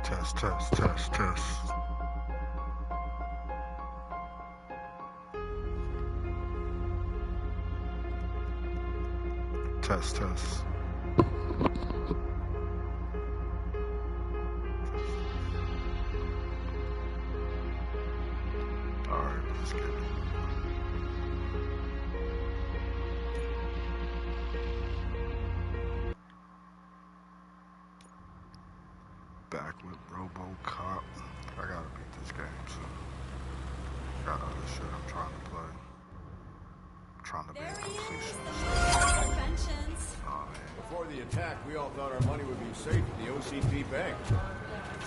Test, test, test, test. Test, test. Alright, let's get it. Back with Robocop. I gotta beat this game soon. Got other shit I'm trying to play. I'm trying to be a completionist. Oh, man. Before the attack, we all thought our money would be safe at the OCP bank.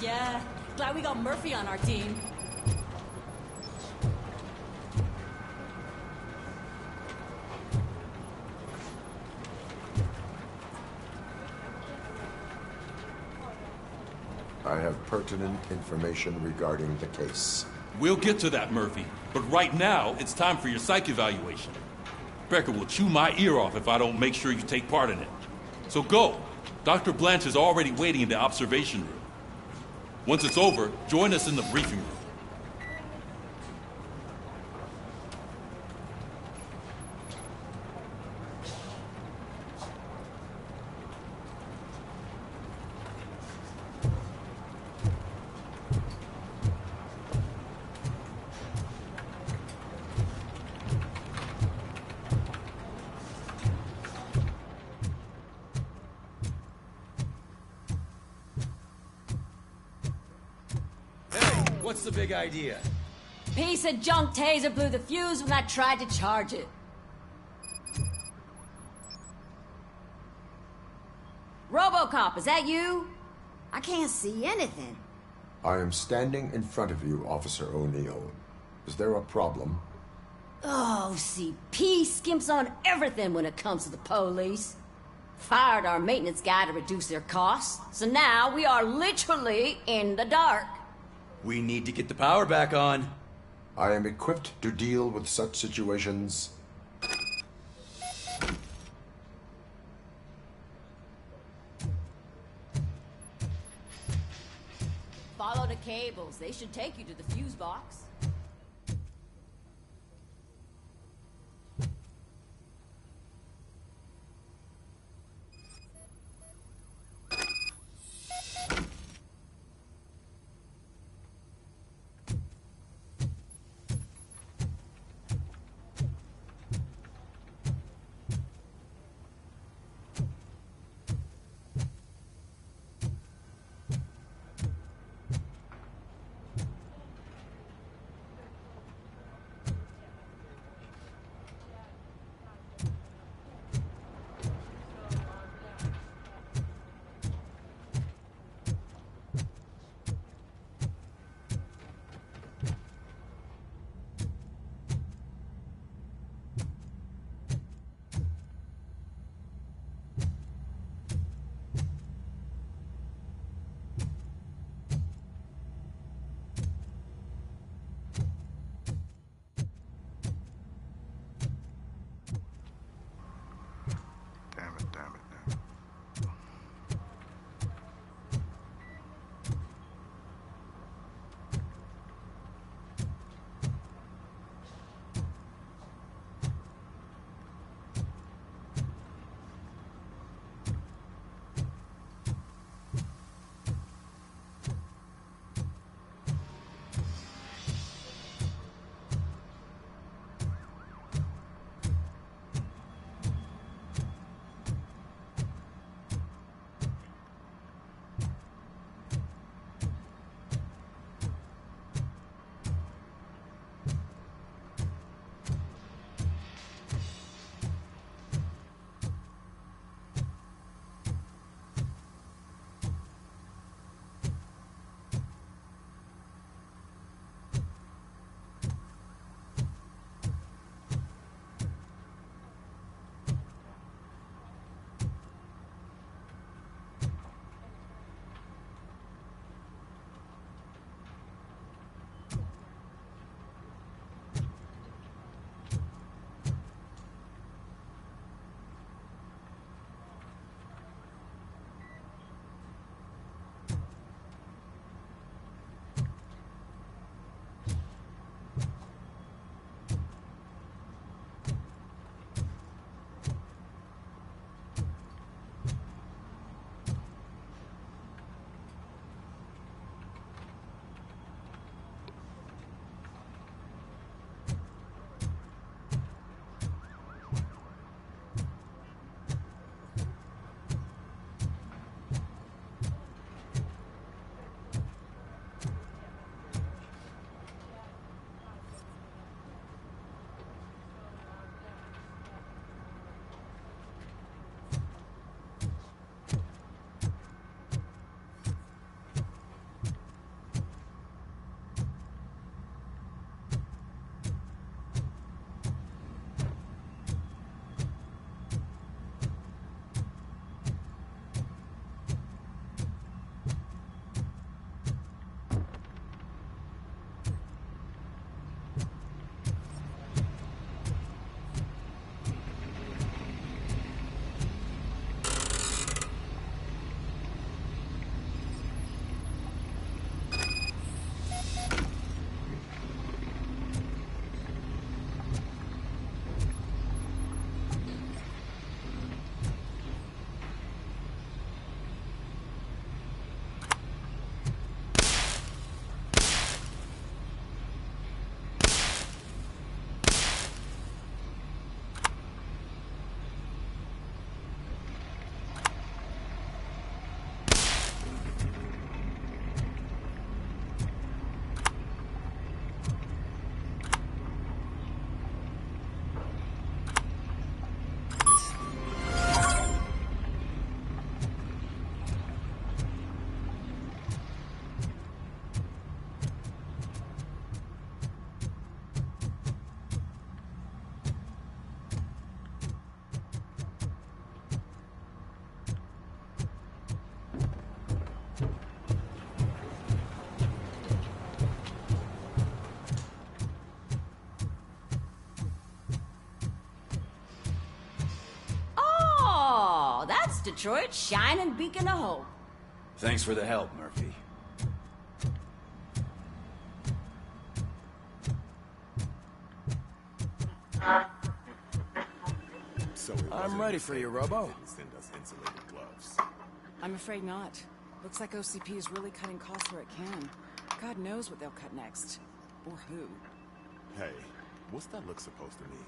Yeah, glad we got Murphy on our team. I have pertinent information regarding the case. We'll get to that, Murphy. But right now, it's time for your psych evaluation. Becker will chew my ear off if I don't make sure you take part in it. So go. Dr. Blanche is already waiting in the observation room. Once it's over, join us in the briefing room. What's the big idea? Piece of junk taser blew the fuse when I tried to charge it. Robocop, is that you? I can't see anything. I am standing in front of you, Officer O'Neill. Is there a problem? Oh, CP skimps on everything when it comes to the police. Fired our maintenance guy to reduce their costs, so now we are literally in the dark. We need to get the power back on. I am equipped to deal with such situations. Follow the cables. They should take you to the fuse box. Detroit's shining beacon of hope. Thanks for the help, Murphy. I'm ready for you, Robo. Send us insulated gloves. I'm afraid not. Looks like OCP is really cutting costs where it can. God knows what they'll cut next. Or who. Hey, what's that look supposed to mean?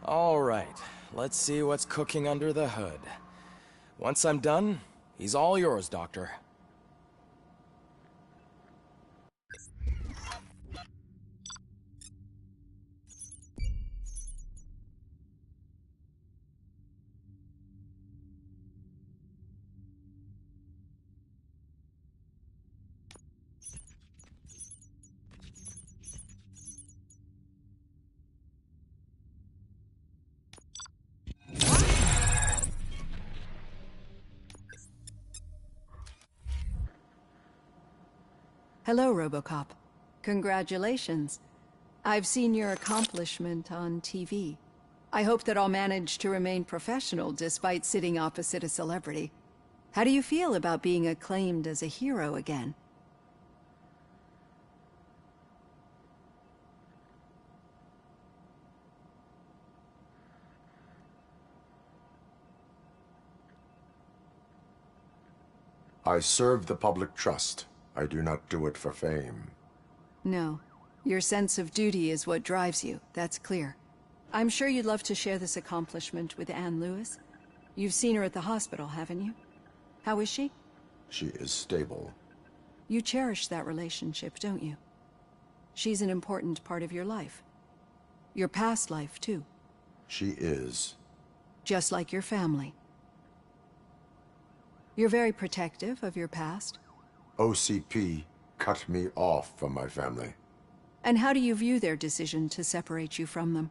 All right, let's see what's cooking under the hood. Once I'm done, he's all yours, Doctor. Hello, Robocop. Congratulations. I've seen your accomplishment on TV. I hope that I'll manage to remain professional despite sitting opposite a celebrity. How do you feel about being acclaimed as a hero again? I serve the public trust. I do not do it for fame. No. Your sense of duty is what drives you, that's clear. I'm sure you'd love to share this accomplishment with Anne Lewis. You've seen her at the hospital, haven't you? How is she? She is stable. You cherish that relationship, don't you? She's an important part of your life. Your past life, too. She is. Just like your family. You're very protective of your past. OCP cut me off from my family. And how do you view their decision to separate you from them?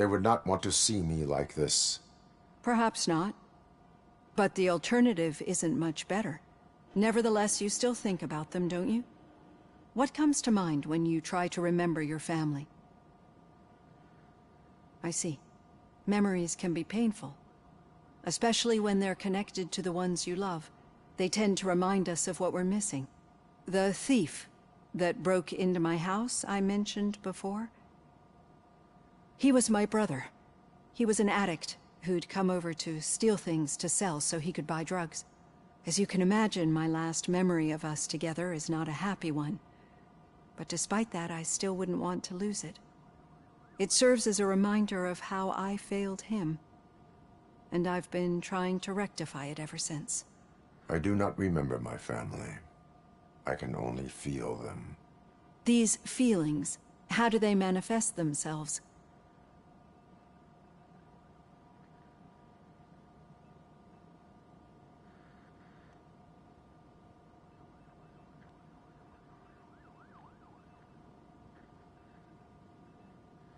They would not want to see me like this. Perhaps not. But the alternative isn't much better. Nevertheless, you still think about them, don't you? What comes to mind when you try to remember your family? I see. Memories can be painful. Especially when they're connected to the ones you love. They tend to remind us of what we're missing. The thief that broke into my house I mentioned before? He was my brother. He was an addict who'd come over to steal things to sell so he could buy drugs. As you can imagine, my last memory of us together is not a happy one. But despite that, I still wouldn't want to lose it. It serves as a reminder of how I failed him. And I've been trying to rectify it ever since. I do not remember my family. I can only feel them. These feelings, how do they manifest themselves?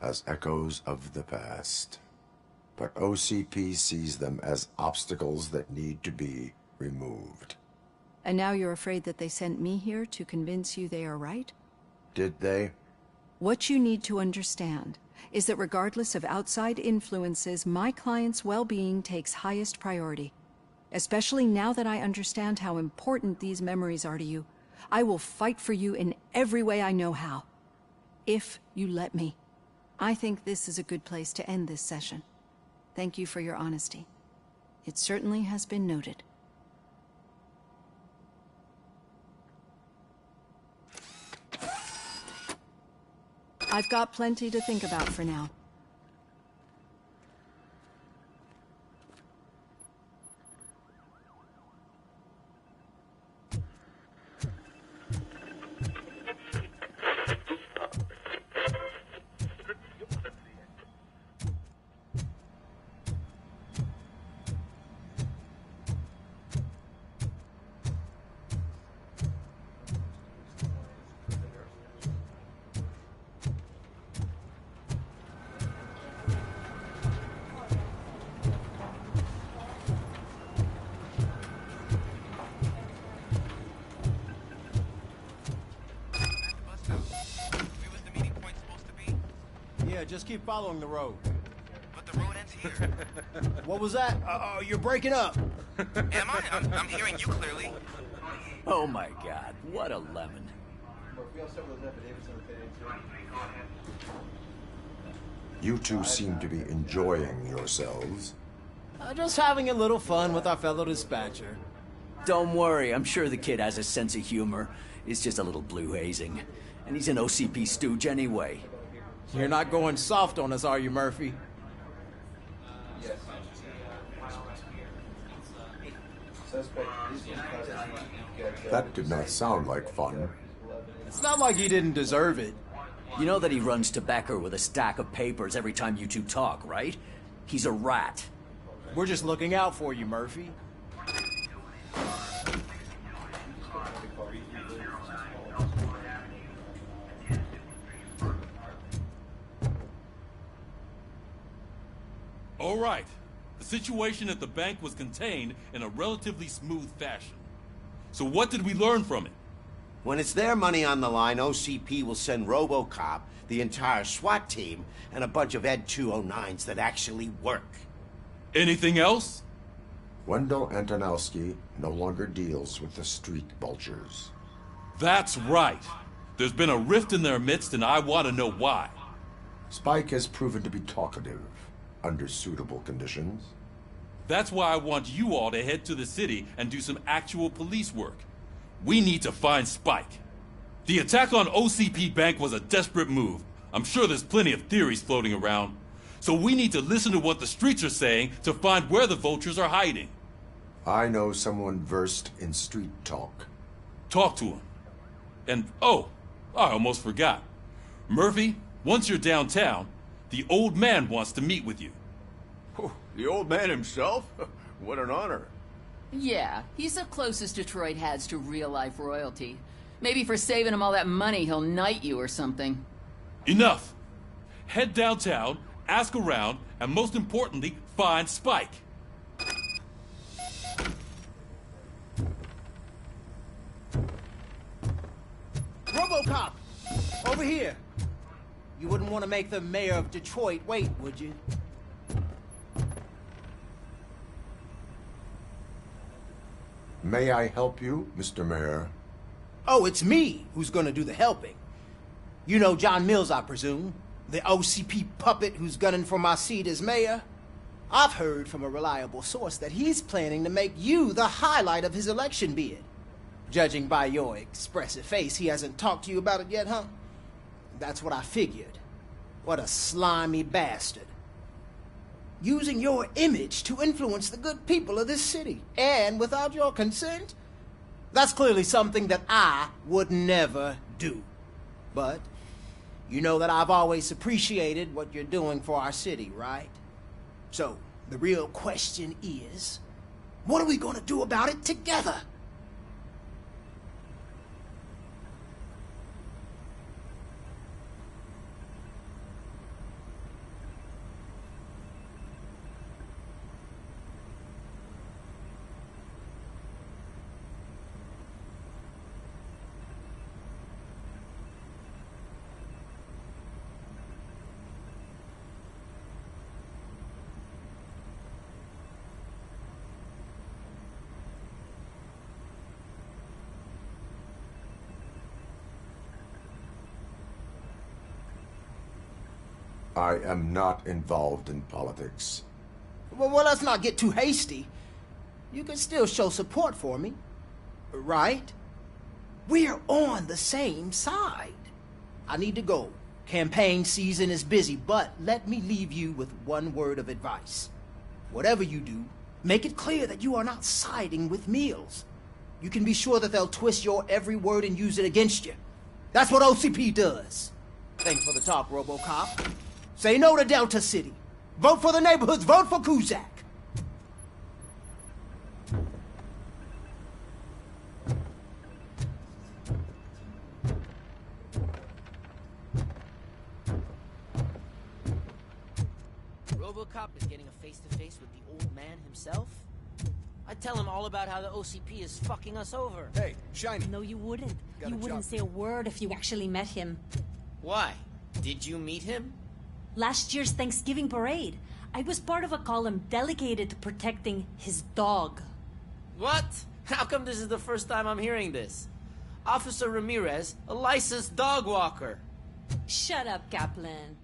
As echoes of the past. But OCP sees them as obstacles that need to be removed. And now you're afraid that they sent me here to convince you they are right? Did they? What you need to understand is that regardless of outside influences, my client's well-being takes highest priority. Especially now that I understand how important these memories are to you, I will fight for you in every way I know how. If you let me. I think this is a good place to end this session. Thank you for your honesty. It certainly has been noted. I've got plenty to think about for now. just keep following the road. But the road ends here. What was that? You're breaking up. Am I? I'm hearing you clearly. Oh my god, what a lemon. You two seem to be enjoying yourselves. Just having a little fun with our fellow dispatcher. Don't worry, I'm sure the kid has a sense of humor. It's just a little blue hazing. And he's an OCP stooge anyway. You're not going soft on us, are you, Murphy? That did not sound like fun. It's not like he didn't deserve it. You know that he runs to Becker with a stack of papers every time you two talk, right? He's a rat. We're just looking out for you, Murphy. All right. The situation at the bank was contained in a relatively smooth fashion. So what did we learn from it? When it's their money on the line, OCP will send Robocop, the entire SWAT team, and a bunch of Ed 209s that actually work. Anything else? Wendell Antonowski no longer deals with the street vultures. That's right. There's been a rift in their midst, and I want to know why. Spike has proven to be talkative under suitable conditions. That's why I want you all to head to the city and do some actual police work. We need to find Spike. The attack on OCP Bank was a desperate move. I'm sure there's plenty of theories floating around. So we need to listen to what the streets are saying to find where the vultures are hiding. I know someone versed in street talk. Talk to him. And, oh, I almost forgot. Murphy, once you're downtown, the old man wants to meet with you. Oh, the old man himself? What an honor. Yeah, he's the closest Detroit has to real-life royalty. Maybe for saving him all that money, he'll knight you or something. Enough! Head downtown, ask around, and most importantly, find Spike. Robocop! Over here! You wouldn't want to make the mayor of Detroit wait, would you? May I help you, Mr. Mayor? Oh, it's me who's gonna do the helping. You know John Mills, I presume? The OCP puppet who's gunning for my seat as mayor? I've heard from a reliable source that he's planning to make you the highlight of his election bid. Judging by your expressive face, he hasn't talked to you about it yet, huh? That's what I figured. What a slimy bastard. Using your image to influence the good people of this city, and without your consent? That's clearly something that I would never do. But you know that I've always appreciated what you're doing for our city, right? So, the real question is, what are we gonna do about it together? I am not involved in politics. Well, let's not get too hasty. You can still show support for me, right? We're on the same side. I need to go. Campaign season is busy, but let me leave you with one word of advice. Whatever you do, make it clear that you are not siding with Mills. You can be sure that they'll twist your every word and use it against you. That's what OCP does. Thanks for the talk, Robocop. Say no to Delta City. Vote for the neighborhoods. Vote for Kuzak. Robocop is getting a face-to-face with the old man himself? I'd tell him all about how the OCP is fucking us over. Hey, Shiny. No, you wouldn't. You wouldn't say a word if you actually met him. Why? Did you meet him? Last year's Thanksgiving parade. I was part of a column delegated to protecting his dog. What? How come this is the first time I'm hearing this? Officer Ramirez, a licensed dog walker. Shut up, Kaplan.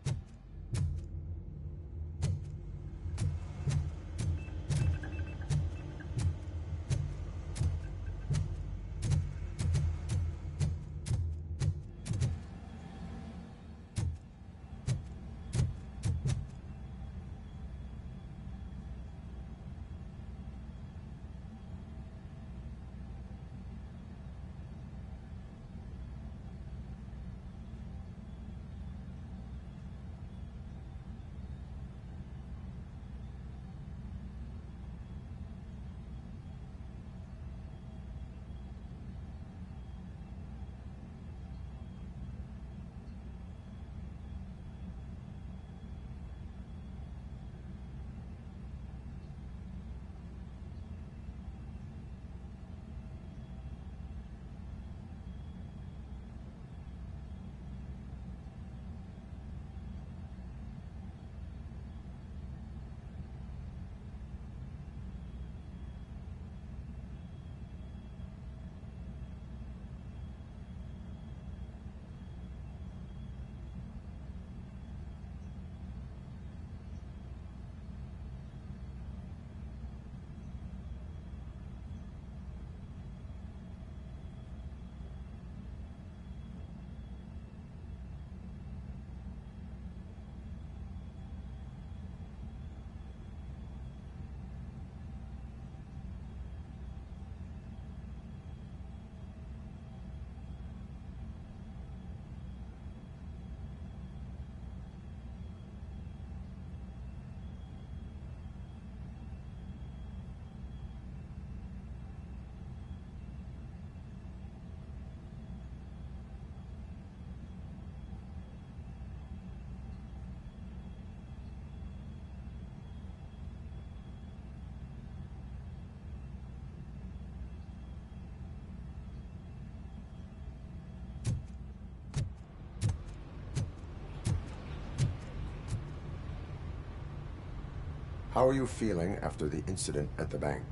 How are you feeling after the incident at the bank?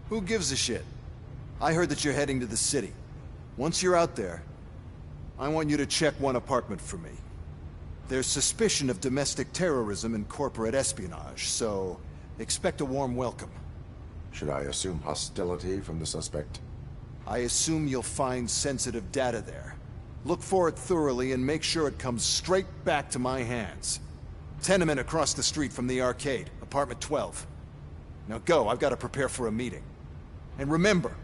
Who gives a shit? I heard that you're heading to the city. Once you're out there, I want you to check one apartment for me. There's suspicion of domestic terrorism and corporate espionage, so expect a warm welcome. Should I assume hostility from the suspect? I assume you'll find sensitive data there. Look for it thoroughly and make sure it comes straight back to my hands. Tenement across the street from the arcade, apartment 12. Now go, I've got to prepare for a meeting. And remember,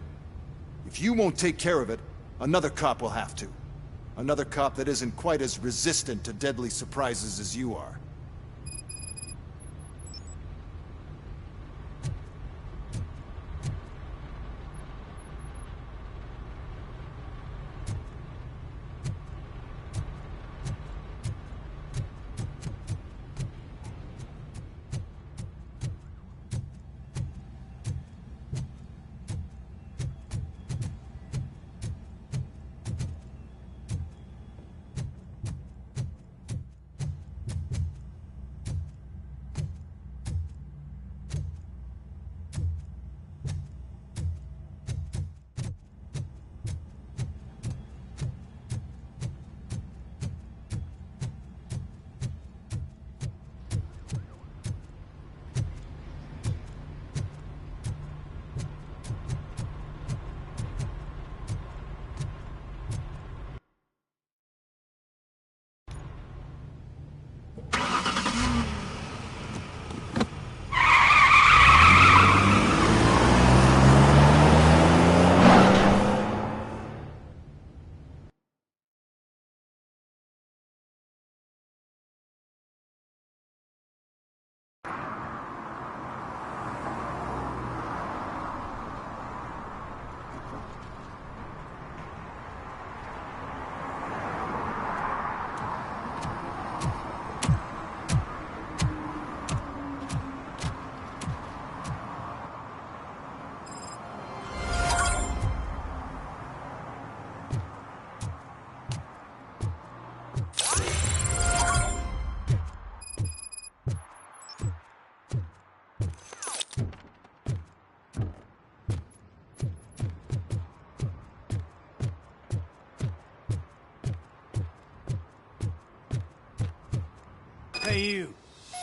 if you won't take care of it, another cop will have to. Another cop that isn't quite as resistant to deadly surprises as you are.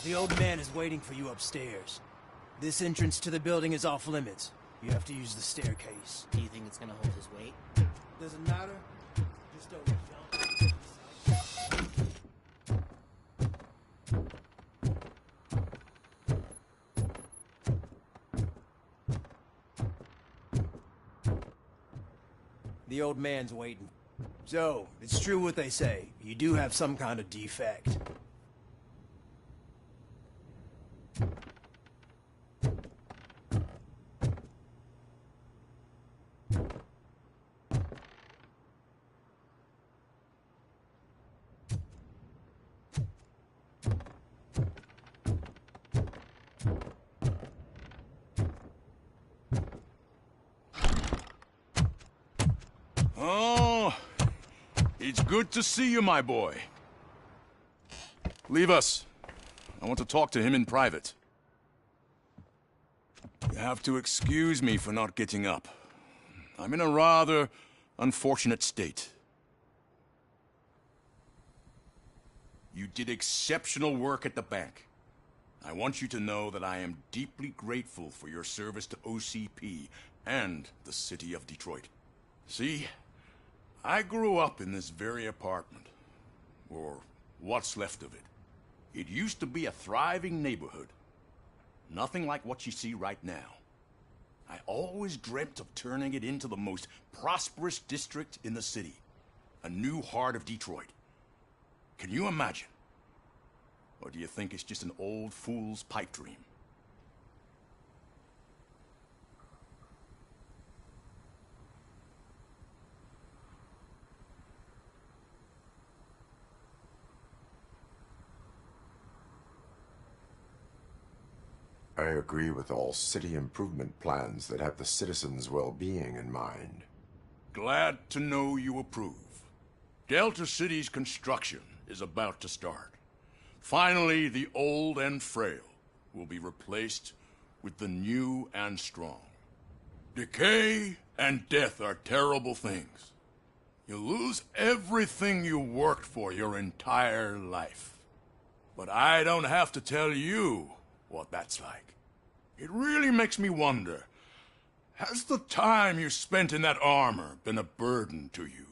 The old man is waiting for you upstairs. This entrance to the building is off limits. You have to use the staircase. Do you think it's gonna hold his weight? Doesn't matter. Just don't jump. The old man's waiting. So, it's true what they say. You do have some kind of defect. Oh, it's good to see you, my boy. Leave us. I want to talk to him in private. You have to excuse me for not getting up. I'm in a rather unfortunate state. You did exceptional work at the bank. I want you to know that I am deeply grateful for your service to OCP and the city of Detroit. See, I grew up in this very apartment, or what's left of it. It used to be a thriving neighborhood. Nothing like what you see right now. I always dreamt of turning it into the most prosperous district in the city. A new heart of Detroit. Can you imagine? Or do you think it's just an old fool's pipe dream? I agree with all city improvement plans that have the citizens' well-being in mind. Glad to know you approve. Delta City's construction is about to start. Finally, the old and frail will be replaced with the new and strong. Decay and death are terrible things. You lose everything you worked for your entire life. But I don't have to tell you what that's like. It really makes me wonder, has the time you spent in that armor been a burden to you?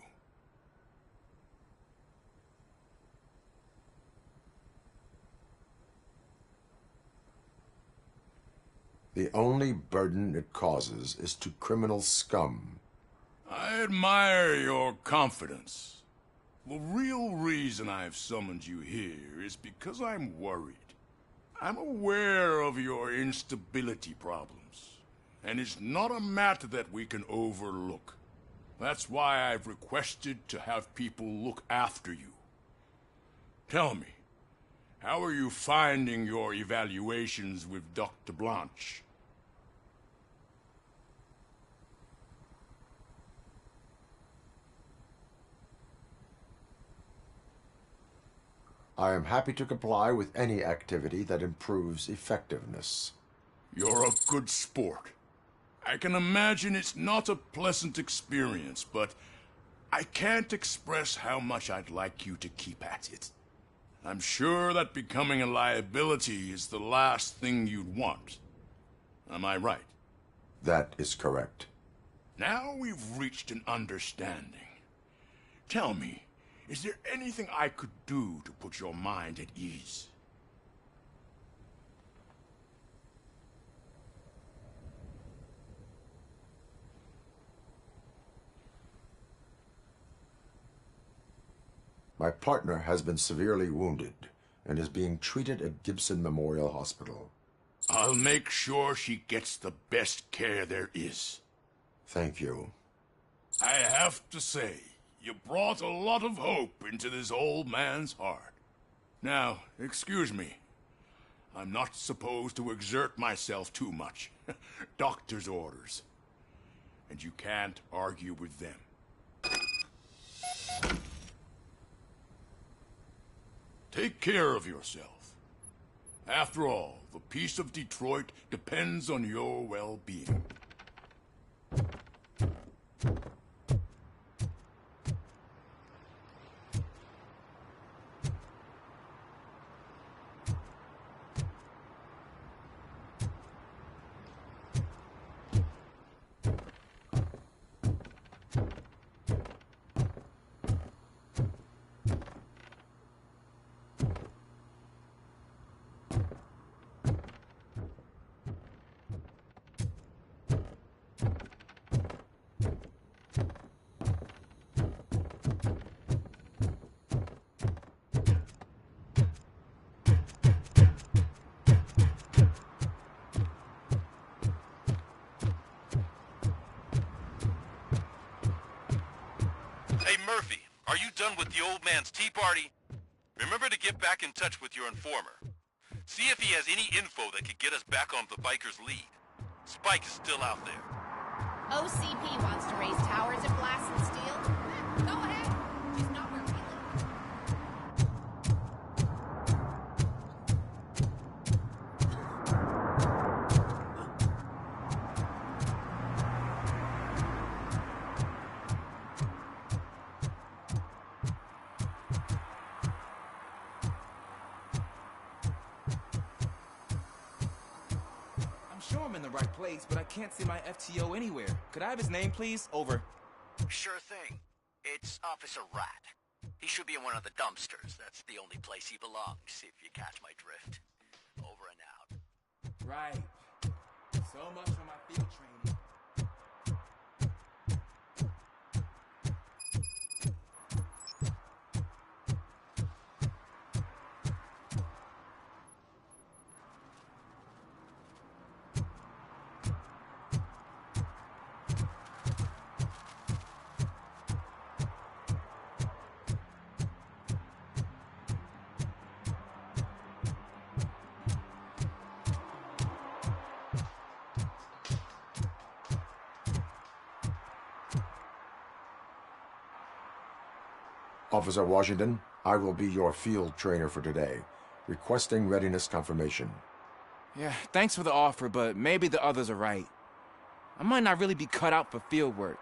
The only burden it causes is to criminal scum. I admire your confidence. The real reason I've summoned you here is because I'm worried. I'm aware of your instability problems, and it's not a matter that we can overlook. That's why I've requested to have people look after you. Tell me, how are you finding your evaluations with Dr. Blanche? I am happy to comply with any activity that improves effectiveness. You're a good sport. I can imagine it's not a pleasant experience, but I can't express how much I'd like you to keep at it. I'm sure that becoming a liability is the last thing you'd want. Am I right? That is correct. Now we've reached an understanding. Tell me, is there anything I could do to put your mind at ease? My partner has been severely wounded and is being treated at Gibson Memorial Hospital. I'll make sure she gets the best care there is. Thank you. I have to say, you brought a lot of hope into this old man's heart. Now, excuse me. I'm not supposed to exert myself too much. Doctor's orders. And you can't argue with them. Take care of yourself. After all, the peace of Detroit depends on your well-being. Murphy, are you done with the old man's tea party? Remember to get back in touch with your informer. See if he has any info that could get us back on the biker's lead. Spike is still out there. OCP wants to raise towers and blast and steal. Go ahead. Just not where we live. I'm sure I'm in the right place, but I can't see my FTO anywhere. Could I have his name, please? Over. Sure thing. It's Officer Rat. He should be in one of the dumpsters. That's the only place he belongs, if you catch my drift. Over and out. Right. So much for my field training. Officer Washington, I will be your field trainer for today. Requesting readiness confirmation. Yeah, thanks for the offer, but maybe the others are right. I might not really be cut out for field work.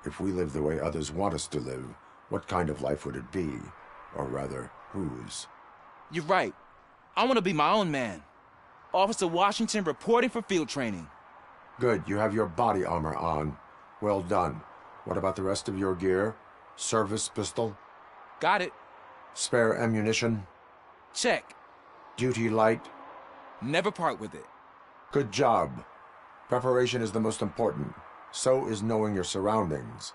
If we live the way others want us to live, what kind of life would it be? Or rather, whose? You're right. I want to be my own man. Officer Washington reporting for field training. Good, you have your body armor on. Well done. What about the rest of your gear? Service pistol? Got it. Spare ammunition? Check. Duty light? Never part with it. Good job. Preparation is the most important. So is knowing your surroundings.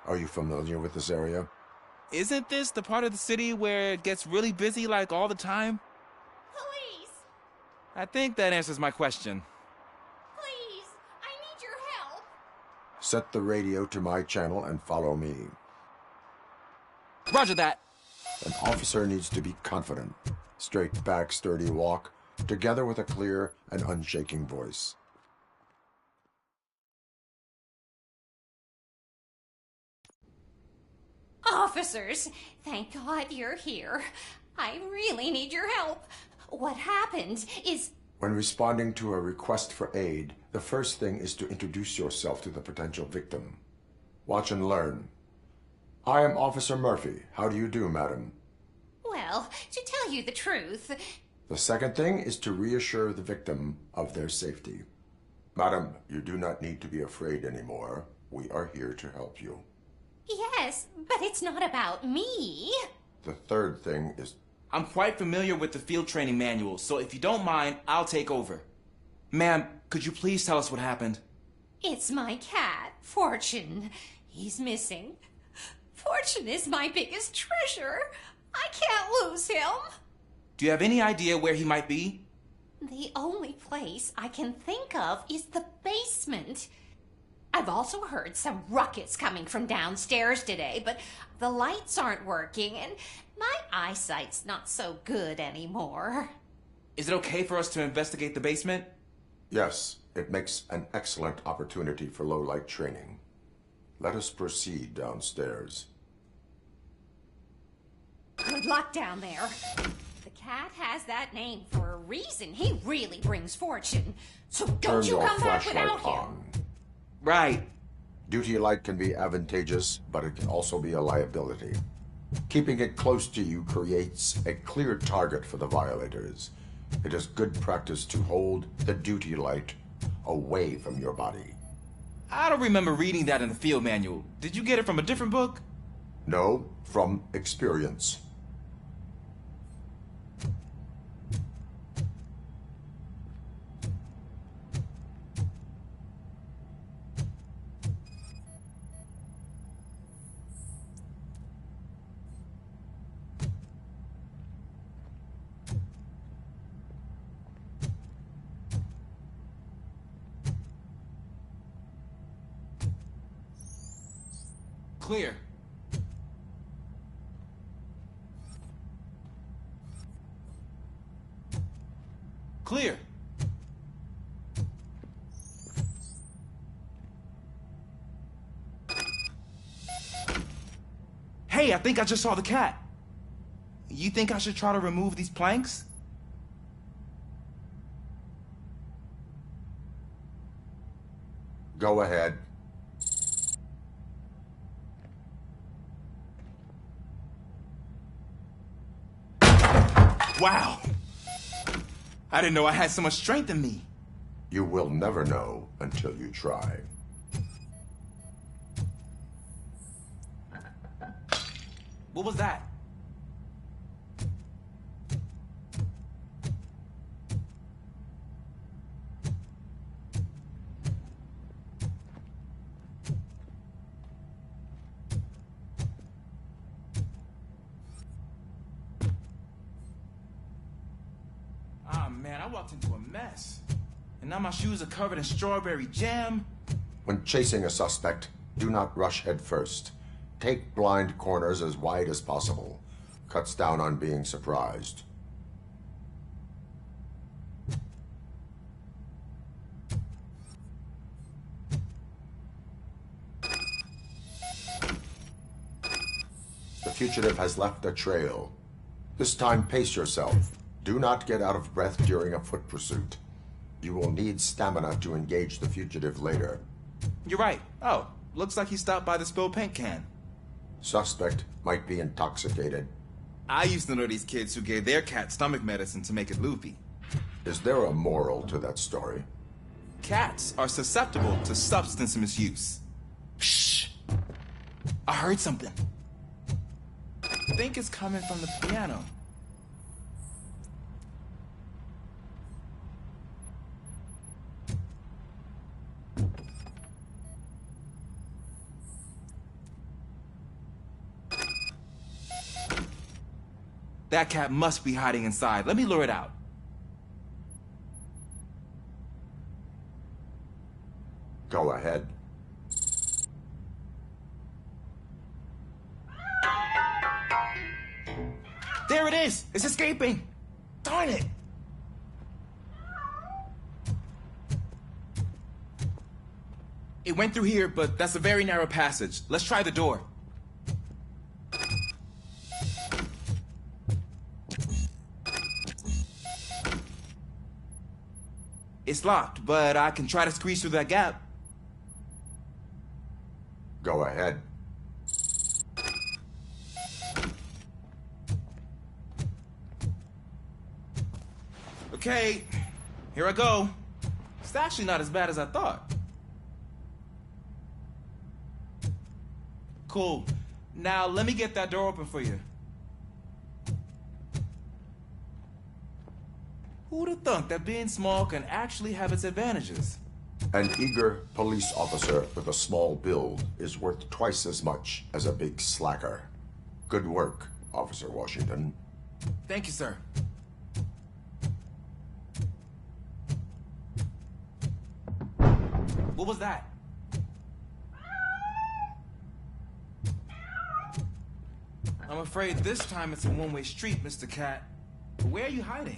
Are you familiar with this area? Isn't this the part of the city where it gets really busy like all the time? Police! I think that answers my question. Please! I need your help! Set the radio to my channel and follow me. Roger that. An officer needs to be confident. Straight back, sturdy walk, together with a clear and unshaking voice. Officers, thank God you're here. I really need your help. What happened is... When responding to a request for aid, the first thing is to introduce yourself to the potential victim. Watch and learn. I am Officer Murphy. How do you do, madam? Well, to tell you the truth... The second thing is to reassure the victim of their safety. Madam, you do not need to be afraid anymore. We are here to help you. Yes, but it's not about me. The third thing is... I'm quite familiar with the field training manual, so if you don't mind, I'll take over. Ma'am, could you please tell us what happened? It's my cat, Fortune. He's missing. Fortune is my biggest treasure. I can't lose him. Do you have any idea where he might be? The only place I can think of is the basement. I've also heard some ruckus coming from downstairs today, but the lights aren't working, and my eyesight's not so good anymore. Is it okay for us to investigate the basement? Yes, it makes an excellent opportunity for low-light training. Let us proceed downstairs. Good luck down there. The cat has that name for a reason. He really brings fortune. So don't you come back without him. Right. Duty light can be advantageous, but it can also be a liability. Keeping it close to you creates a clear target for the violators. It is good practice to hold the duty light away from your body. I don't remember reading that in the field manual. Did you get it from a different book? No, from experience. Clear. Clear. Hey, I think I just saw the cat. You think I should try to remove these planks? Go ahead. Wow! I didn't know I had so much strength in me. You will never know until you try. What was that? Ah, man, I walked into a mess. And now my shoes are covered in strawberry jam. When chasing a suspect, do not rush head first. Take blind corners as wide as possible. Cuts down on being surprised. The fugitive has left a trail. This time, pace yourself. Do not get out of breath during a foot pursuit. You will need stamina to engage the fugitive later. You're right. Oh, looks like he stopped by the spilled paint can. Suspect might be intoxicated. I used to know these kids who gave their cat stomach medicine to make it loopy. Is there a moral to that story? Cats are susceptible to substance misuse. Shh! I heard something. I think it's coming from the piano. That cat must be hiding inside. Let me lure it out. Go ahead. There it is! It's escaping! Darn it! It went through here, but that's a very narrow passage. Let's try the door. It's locked, but I can try to squeeze through that gap. Go ahead. Okay, here I go. It's actually not as bad as I thought. Cool. Now let me get that door open for you. Who'd have thunk that being small can actually have its advantages? An eager police officer with a small build is worth twice as much as a big slacker. Good work, Officer Washington. Thank you, sir. What was that? I'm afraid this time it's a one-way street, Mr. Cat. Where are you hiding?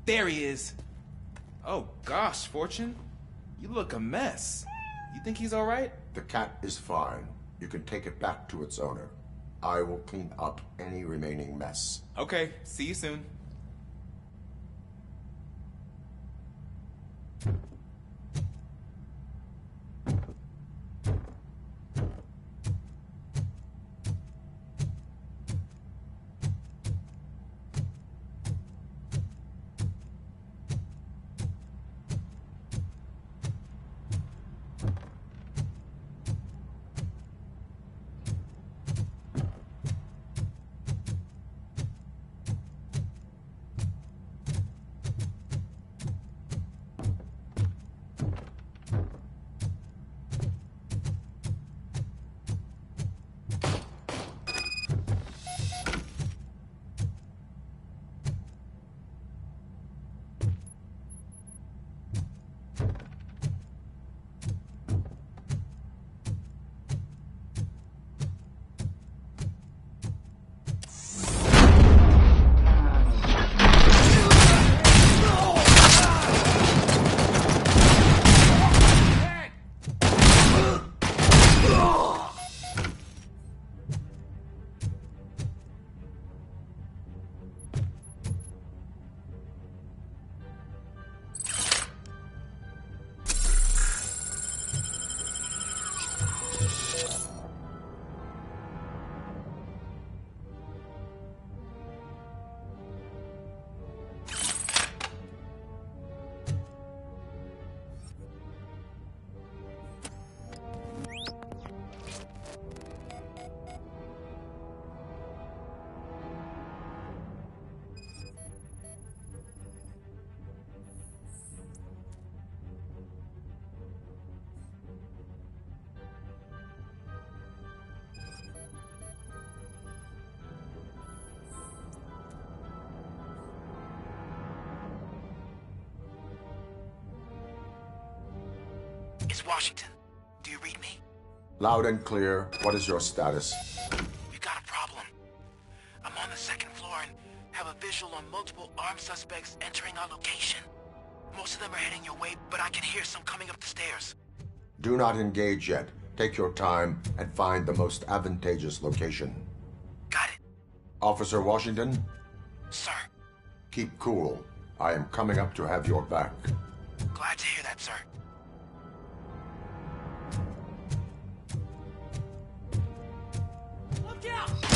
There he is. Oh gosh, Fortune. You look a mess. You think he's all right? The cat is fine. You can take it back to its owner. I will clean up any remaining mess. Okay, see you soon. It's Washington. Do you read me? Loud and clear. What is your status? We got a problem. I'm on the second floor and have a visual on multiple armed suspects entering our location. Most of them are heading your way, but I can hear some coming up the stairs. Do not engage yet. Take your time and find the most advantageous location. Got it. Officer Washington? Sir. Keep cool. I am coming up to have your back. Glad to hear that, sir. Look out!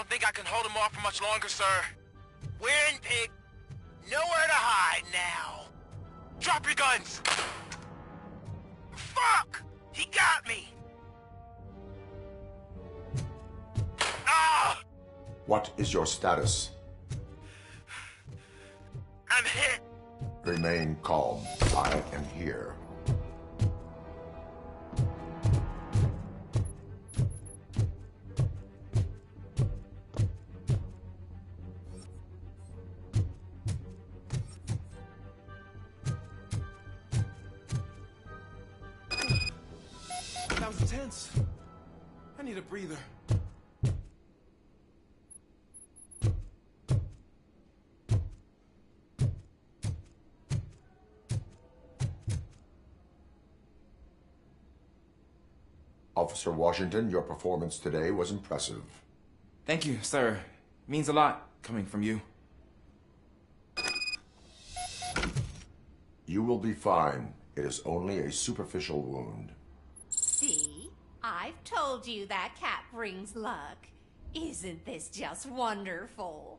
don't think I can hold him off for much longer, sir. We're in, pig. Nowhere to hide now. Drop your guns! Fuck! He got me! Ah! What is your status? I'm hit. Remain calm. I am here. That was intense. I need a breather. Officer Washington, your performance today was impressive. Thank you, sir. Means a lot coming from you. You will be fine. It is only a superficial wound. See? I've told you that cat brings luck. Isn't this just wonderful?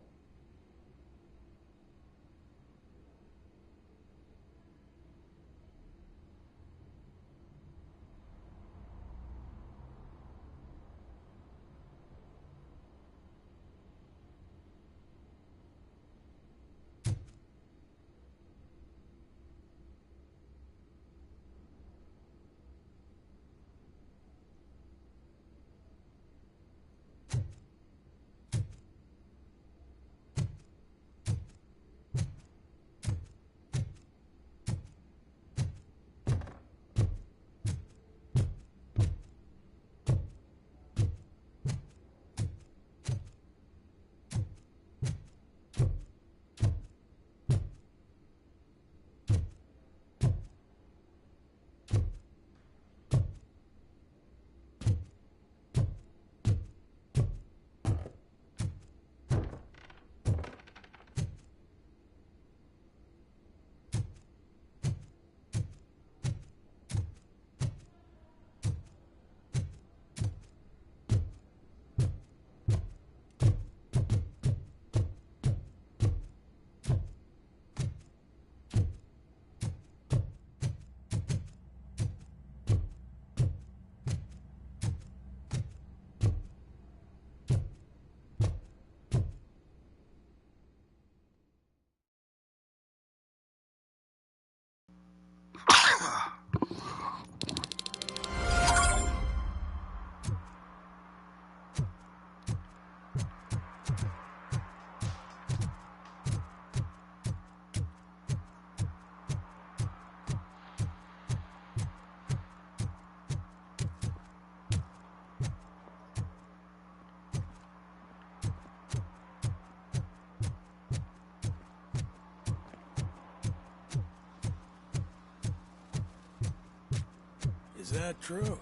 Is that true?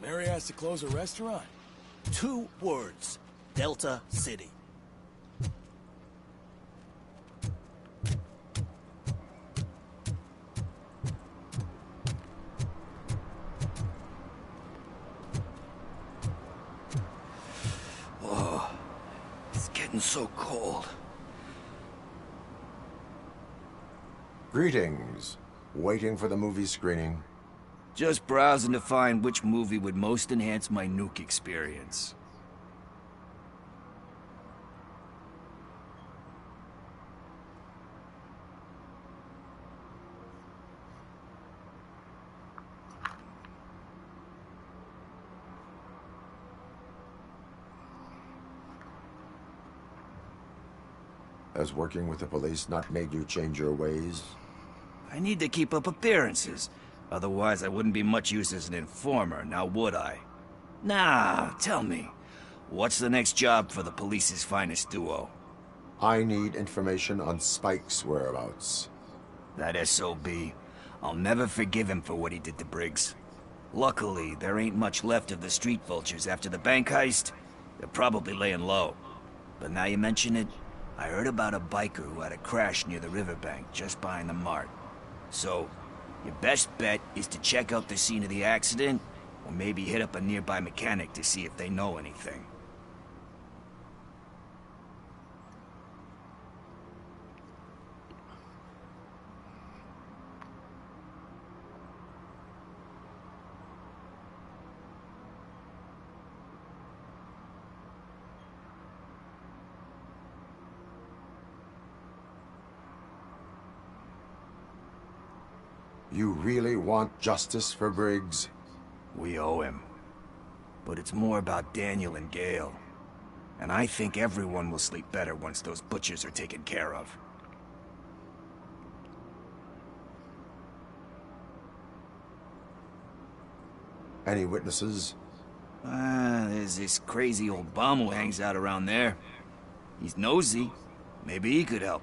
Mary has to close a restaurant? 2 words. Delta City. Whoa. It's getting so cold. Greetings. Waiting for the movie screening. Just browsing to find which movie would most enhance my nuke experience. Has working with the police not made you change your ways? I need to keep up appearances. Otherwise, I wouldn't be much use as an informer, now would I? Nah, tell me. What's the next job for the police's finest duo? I need information on Spike's whereabouts. That SOB. I'll never forgive him for what he did to Briggs. Luckily, there ain't much left of the street vultures after the bank heist. They're probably laying low. But now you mention it, I heard about a biker who had a crash near the riverbank just behind the mart. So, your best bet is to check out the scene of the accident, or maybe hit up a nearby mechanic to see if they know anything. You really want justice for Briggs? We owe him. But it's more about Daniel and Gale. And I think everyone will sleep better once those butchers are taken care of. Any witnesses? There's this crazy old bum who hangs out around there. He's nosy. Maybe he could help.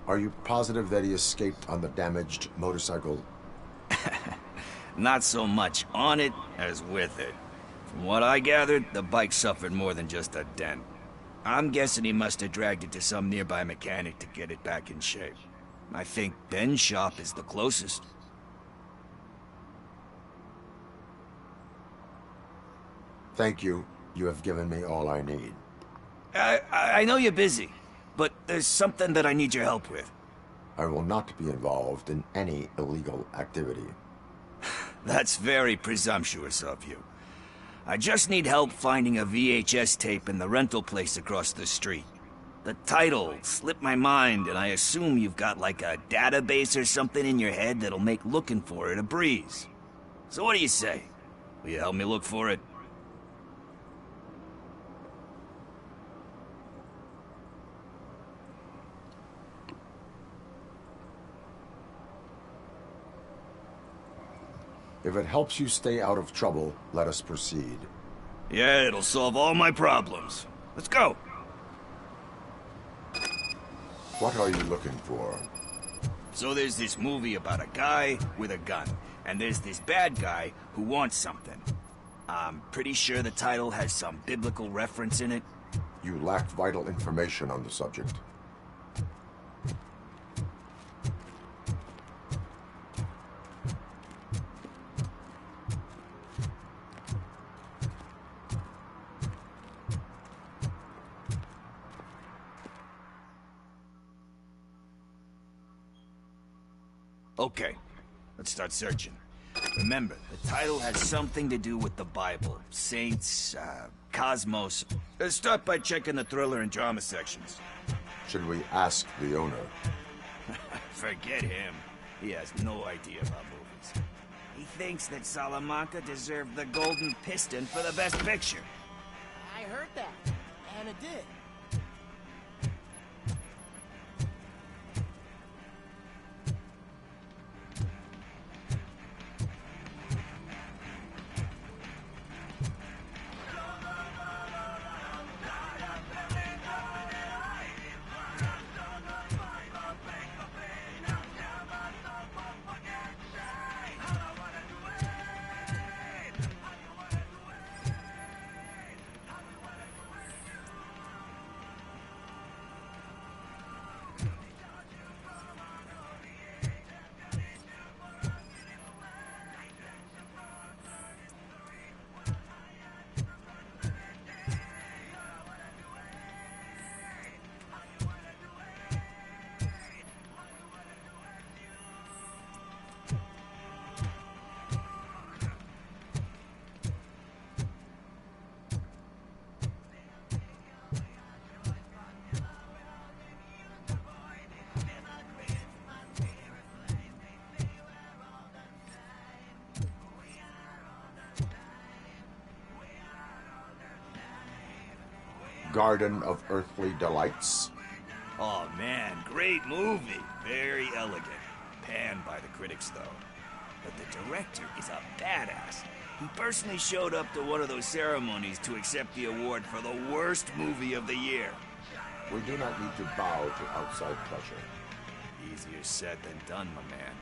Are you positive that he escaped on the damaged motorcycle? Not so much on it as with it. From what I gathered, the bike suffered more than just a dent. I'm guessing he must have dragged it to some nearby mechanic to get it back in shape. I think Ben's shop is the closest. Thank you. You have given me all I need. I know you're busy, but there's something that I need your help with. I will not be involved in any illegal activity. That's very presumptuous of you. I just need help finding a VHS tape in the rental place across the street. The title slipped my mind, and I assume you've got like a database or something in your head that'll make looking for it a breeze. So what do you say? Will you help me look for it? If it helps you stay out of trouble, let us proceed. Yeah, it'll solve all my problems. Let's go. What are you looking for? So there's this movie about a guy with a gun, and there's this bad guy who wants something. I'm pretty sure the title has some biblical reference in it. You lack vital information on the subject. Okay, let's start searching. Remember, the title has something to do with the Bible, saints, cosmos. Start by checking the thriller and drama sections. Should we ask the owner? Forget him. He has no idea about movies. He thinks that Salamanca deserved the Golden Piston for the Best Picture. I heard that, and it did. Garden of Earthly Delights. Oh man, great movie. Very elegant. Panned by the critics though. But the director is a badass. He personally showed up to one of those ceremonies to accept the award for the worst movie of the year. We do not need to bow to outside pressure. Easier said than done, my man.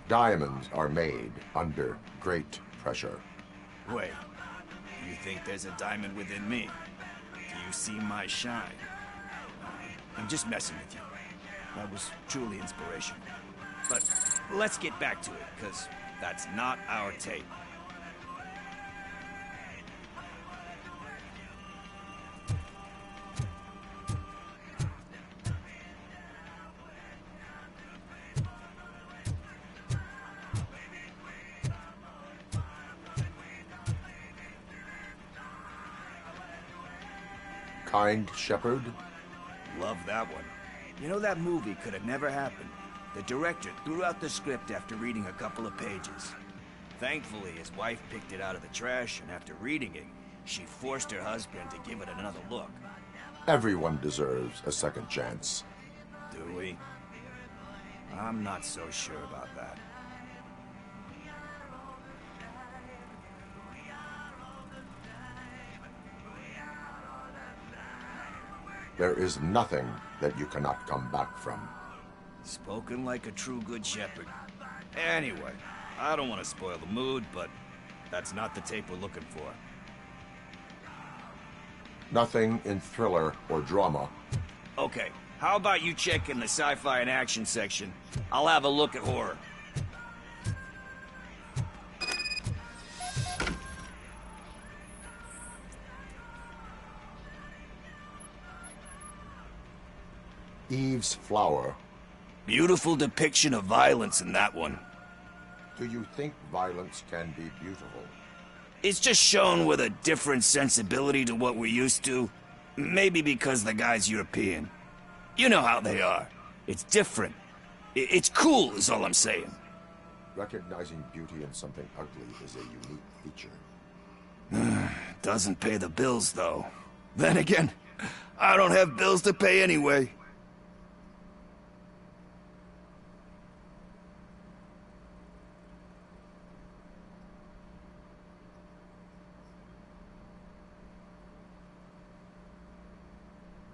Diamonds are made under great pressure. Wait, you think there's a diamond within me? Do you see my shine? I'm just messing with you. That was truly inspirational. But let's get back to it, because that's not our tape. Kind Shepherd? Love that one. You know, that movie could have never happened. The director threw out the script after reading a couple of pages. Thankfully, his wife picked it out of the trash, and after reading it, she forced her husband to give it another look. Everyone deserves a second chance. Do we? I'm not so sure about that. There is nothing that you cannot come back from. Spoken like a true good shepherd. Anyway, I don't want to spoil the mood, but that's not the tape we're looking for. Nothing in thriller or drama. Okay, how about you check in the sci-fi and action section? I'll have a look at horror. Eve's Flower. Beautiful depiction of violence in that one. Do you think violence can be beautiful? It's just shown with a different sensibility to what we're used to. Maybe because the guy's European. You know how they are. It's different. It's cool, is all I'm saying. Recognizing beauty in something ugly is a unique feature. Doesn't pay the bills, though. Then again, I don't have bills to pay anyway.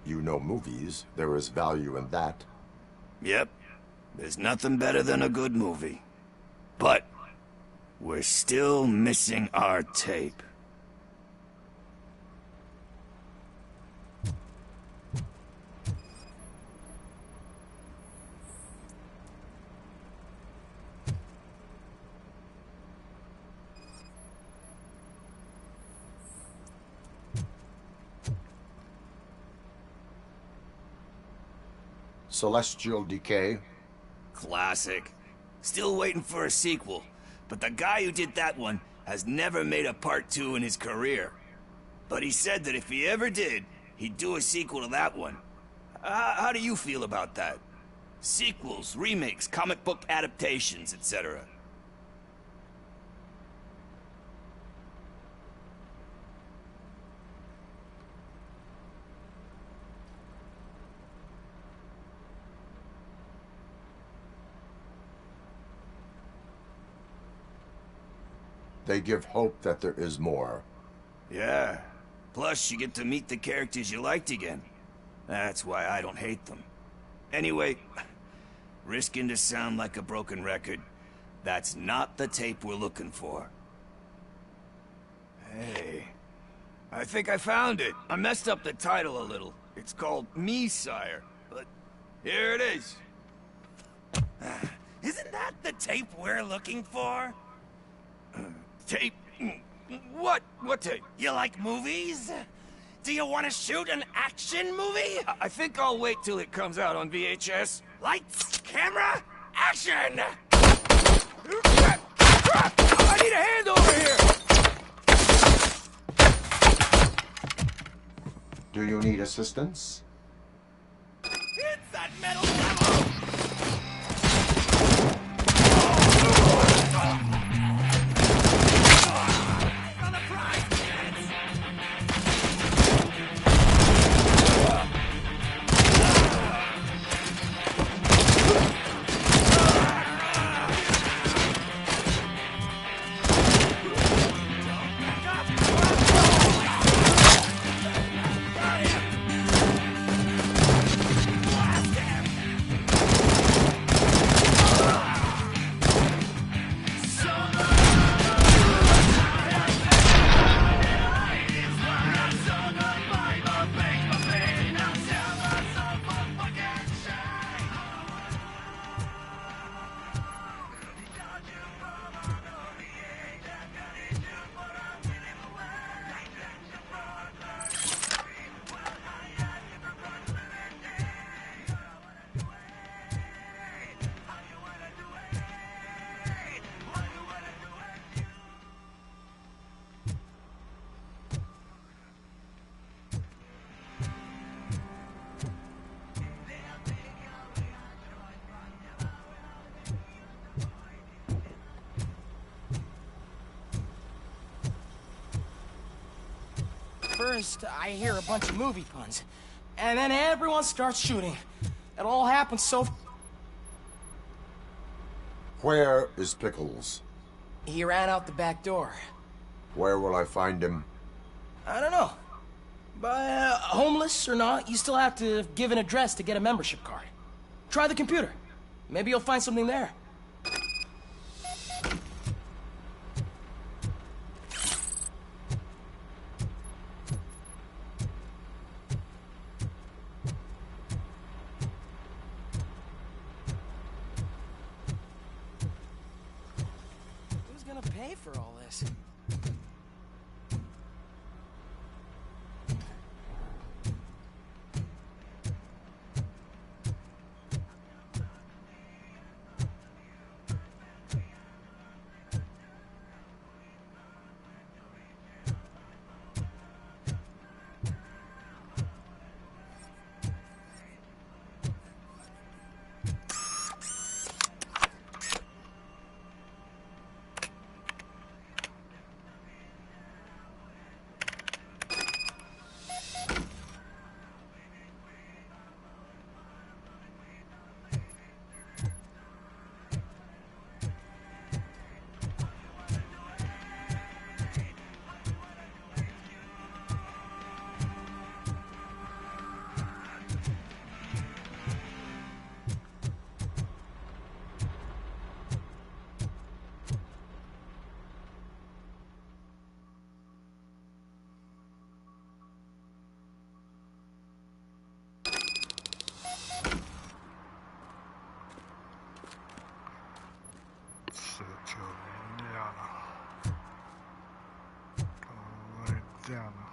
You know movies, there is value in that. Yep. There's nothing better than a good movie. But we're still missing our tape. Celestial Decay. Classic. Still waiting for a sequel. But the guy who did that one has never made a part 2 in his career. But he said that if he ever did, he'd do a sequel to that one. How do you feel about that? Sequels, remakes, comic book adaptations, etc. They give hope that there is more. Yeah. Plus, you get to meet the characters you liked again. That's why I don't hate them. Anyway, risking to sound like a broken record, that's not the tape we're looking for. Hey, I think I found it. I messed up the title a little. It's called Me, Sire, but here it is. Isn't that the tape we're looking for? Tape? What? What tape? You like movies? Do you want to shoot an action movie? I think I'll wait till it comes out on VHS. Lights, camera, action! I need a hand over here! Do you need assistance? It's that metal devil! First, I hear a bunch of movie puns. And then everyone starts shooting. It all happens so... Where is Pickles? He ran out the back door. Where will I find him? I don't know. But homeless or not, you still have to give an address to get a membership card. Try the computer. Maybe you'll find something there. Who's gonna pay for all this? Setiolinea. Povedeam.